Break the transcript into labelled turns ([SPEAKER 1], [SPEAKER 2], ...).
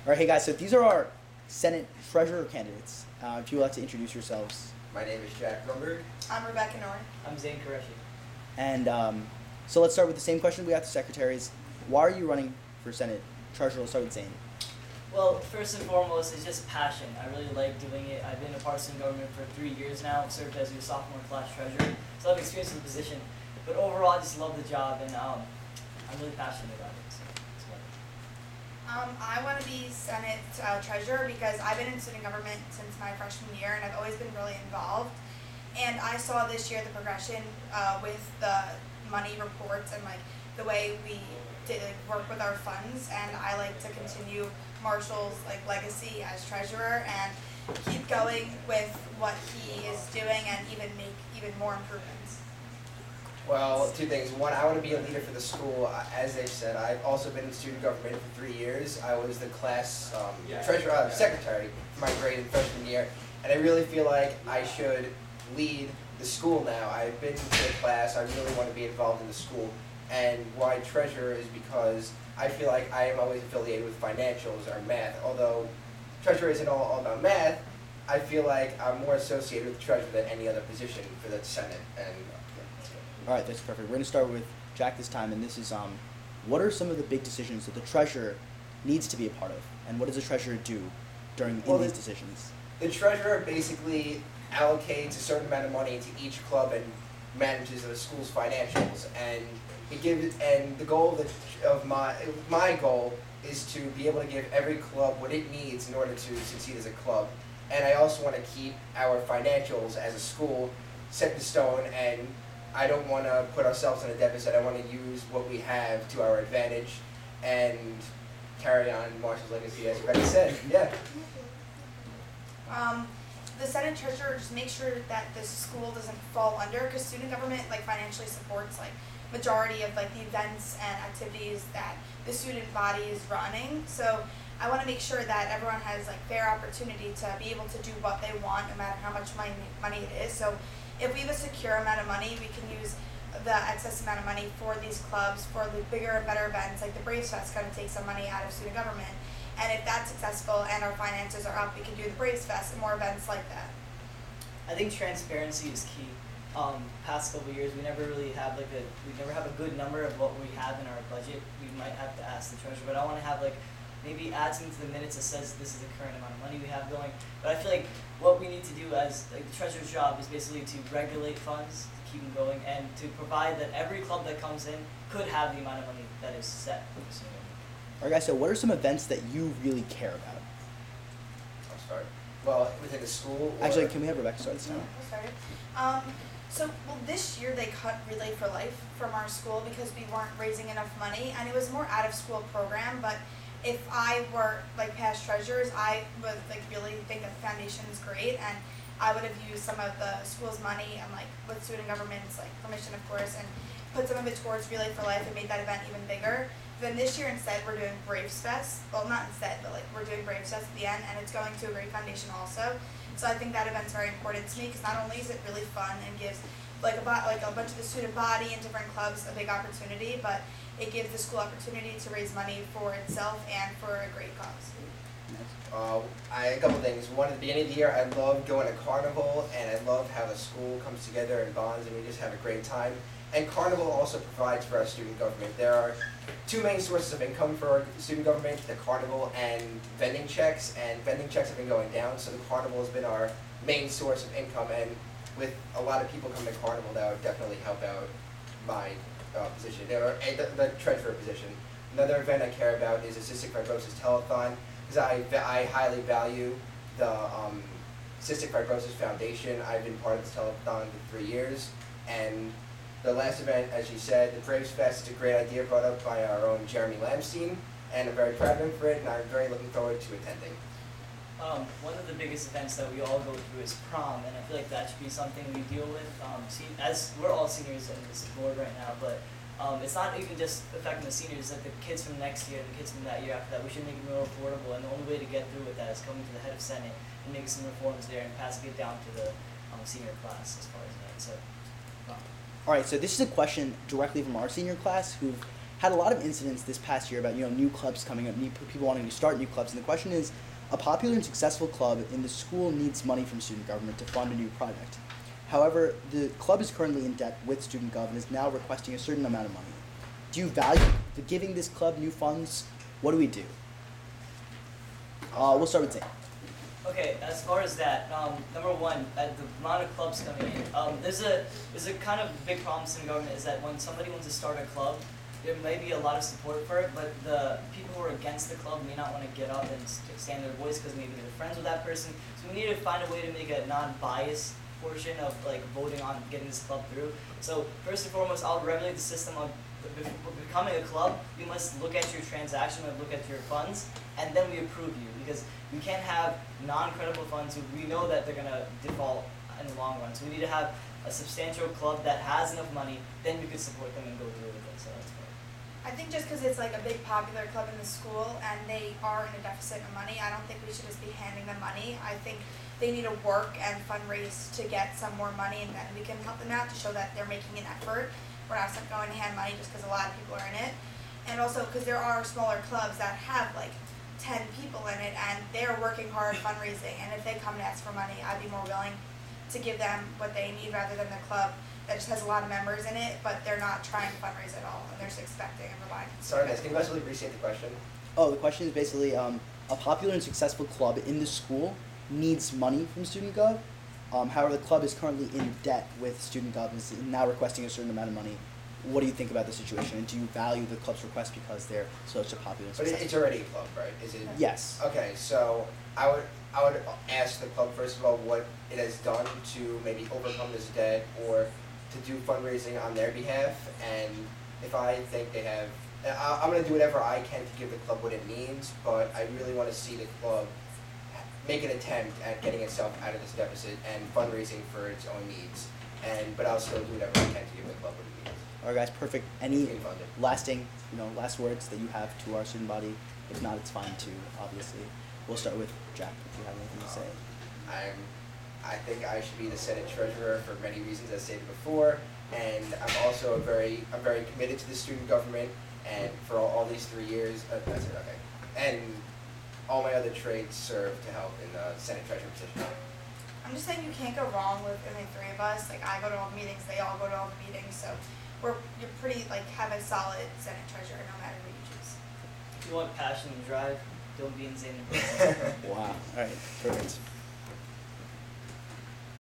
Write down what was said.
[SPEAKER 1] All right, hey guys, so these are our Senate treasurer candidates. If you would like to introduce yourselves.
[SPEAKER 2] My name is Grunberg.
[SPEAKER 3] I'm Rebecca Norn.
[SPEAKER 4] I'm Zain Qureshi.
[SPEAKER 1] And so let's start with the same question we got to secretaries. Why are you running for Senate treasurer? Let's start with Zain.
[SPEAKER 4] Well, first and foremost, it's just passion. I really like doing it. I've been a part of student government for 3 years now. I've served as your sophomore class treasurer, so I've experienced the position. But overall, I just love the job, and I'm really passionate about it. So that's what
[SPEAKER 3] I want to be Senate treasurer because I've been in student government since my freshman year, and I've always been really involved. And I saw this year the progression with the money reports and like the way we did work with our funds, and I like to continue Marshall's legacy as treasurer and keep going with what he is doing and even make even more improvements.
[SPEAKER 2] Well, two things. One, I want to be a leader for the school. As they've said, I've also been in student government for 3 years. I was the class treasurer, secretary for my grade in freshman year, and I really feel like I should lead the school now. I've been to the class. I really want to be involved in the school. And why treasurer is because I feel like I am always affiliated with financials or math. Although treasurer isn't all about math, I feel like I'm more associated with treasurer than any other position for the Senate. And
[SPEAKER 1] All right, that's perfect. We're going to start with Jack this time, and this is what are some of the big decisions that the treasurer needs to be a part of, and what does the treasurer do in these decisions?
[SPEAKER 2] The treasurer basically allocates a certain amount of money to each club and manages the school's financials, and the goal of my goal is to be able to give every club what it needs in order to succeed as a club. And I also want to keep our financials as a school set in stone, and I don't want to put ourselves in a deficit. I want to use what we have to our advantage and carry on Marshall's legacy, as Rebecca said. Yeah.
[SPEAKER 3] The Senate treasurer just makes sure that the school doesn't fall under, because student government financially supports majority of the events and activities that the student body is running. So I want to make sure that everyone has fair opportunity to be able to do what they want, no matter how much money it is. So if we have a secure amount of money, we can use the excess amount of money for these clubs, for the bigger and better events, like the Braves Fest, kind of take some money out of student government. And if that's successful and our finances are up, we can do the Braves Fest and more events like that.
[SPEAKER 4] I think transparency is key. Past couple of years, we never really have we never have a good number of what we have in our budget. We might have to ask the treasurer, but I want to have maybe add something to the minutes that says this is the current amount of money we have going. But I feel like what we need to do as the treasurer's job is basically to regulate funds, to keep them going, and to provide that every club that comes in could have the amount of money that is set.
[SPEAKER 1] All right, guys, so what are some events that you really care about?
[SPEAKER 2] I'll start. Well, within the school.
[SPEAKER 1] Actually, can we have Rebecca start this time?
[SPEAKER 3] I'll start. This year they cut Relay for Life from our school because we weren't raising enough money, and it was more out-of-school program. But if I were past treasurers, I would really think that the foundation is great, and I would have used some of the school's money and with student government's permission, of course, and put some of it towards Relay for Life and made that event even bigger. Then this year instead we're doing Braves Fest. Well, not instead, but we're doing Braves Fest at the end, and it's going to a great foundation also. So I think that event's very important to me because not only is it really fun and gives a bunch of the student body and different clubs a big opportunity, but it gives the school opportunity to raise money for itself and for a great cause.
[SPEAKER 2] A couple things. One, at the beginning of the year, I love going to Carnival, and I love how the school comes together and bonds, and we just have a great time. And Carnival also provides for our student government. There are two main sources of income for our student government, the Carnival and vending checks have been going down, so the Carnival has been our main source of income, and with a lot of people coming to Carnival, that would definitely help out my position, the treasurer position. Another event I care about is a Cystic Fibrosis Telethon, because I highly value the Cystic Fibrosis Foundation. I've been part of this telethon for 3 years, and the last event, as you said, the Braves Fest, is a great idea brought up by our own Jeremy Lamstein, and I'm very proud of him for it, and I'm very looking forward to attending.
[SPEAKER 4] One of the biggest events that we all go through is prom, and I feel like that should be something we deal with. As we're all seniors in this board right now, but it's not even just affecting the seniors, the kids from next year and the kids from that year after that. We should make it more affordable, and the only way to get through with that is coming to the head of Senate and making some reforms there and passing it down to the senior class as far as that. So,
[SPEAKER 1] All right, so this is a question directly from our senior class who've had a lot of incidents this past year about new clubs coming up, new people wanting to start new clubs, and the question is, a popular and successful club in the school needs money from student government to fund a new project. However, the club is currently in debt with student gov and is now requesting a certain amount of money. Do you value giving this club new funds? What do we do? We'll start with Zain.
[SPEAKER 4] Okay, as far as that, number one, the amount of clubs coming in. There's a kind of big problem in government is that when somebody wants to start a club, there may be a lot of support for it, but the people who are against the club may not want to get up and stand their voice because maybe they're friends with that person. So we need to find a way to make a non-biased portion of like voting on getting this club through. So first and foremost, I'll regulate the system of becoming a club. We must look at your transaction, and look at your funds, and then we approve you, because we can't have non-credible funds who we know that they're gonna default in the long run. So we need to have a substantial club that has enough money, then we could support them and go through with it. So that's great.
[SPEAKER 3] I think just because it's like a big popular club in the school and they are in a deficit of money, I don't think we should just be handing them money. I think they need to work and fundraise to get some more money, and then we can help them out to show that they're making an effort. We're not just going to hand money just because a lot of people are in it. And also because there are smaller clubs that have like 10 people in it and they're working hard fundraising, and if they come and ask for money, I'd be more willing to give them what they need rather than the club that just has a lot of members in it, but they're not trying to fundraise at all, and they're just expecting and relying.
[SPEAKER 2] Sorry guys, can you guys really restate the question?
[SPEAKER 1] Oh, the question is basically, a popular and successful club in the school needs money from student gov. However, the club is currently in debt with student gov and is now requesting a certain amount of money. What do you think about the situation, and do you value the club's request because they're such a popular and
[SPEAKER 2] But
[SPEAKER 1] successful?
[SPEAKER 2] it's already a club, right? Is it?
[SPEAKER 1] Yes.
[SPEAKER 2] Okay, so I would ask the club first of all what it has done to maybe overcome this debt or to do fundraising on their behalf, and if I think they have, I'm going to do whatever I can to give the club what it needs, but I really want to see the club make an attempt at getting itself out of this deficit and fundraising for its own needs, but I'll still do whatever I can to give the club what it needs.
[SPEAKER 1] All right, guys, perfect. Any
[SPEAKER 2] Being funded.
[SPEAKER 1] last words that you have to our student body? If not, it's fine too, obviously. We'll start with Jack, if you have anything to say.
[SPEAKER 2] I think I should be the Senate Treasurer for many reasons, as stated before, and I'm also very committed to the student government, and for all these 3 years, that's it, okay. And all my other traits serve to help in the Senate Treasurer position.
[SPEAKER 3] I'm just saying you can't go wrong with any three of us. Like, I go to all the meetings, they all go to all the meetings, so you're pretty, like, have a solid Senate Treasurer no matter who you choose.
[SPEAKER 4] If you want passion and drive, don't be in Zain.
[SPEAKER 1] Wow. All right, perfect.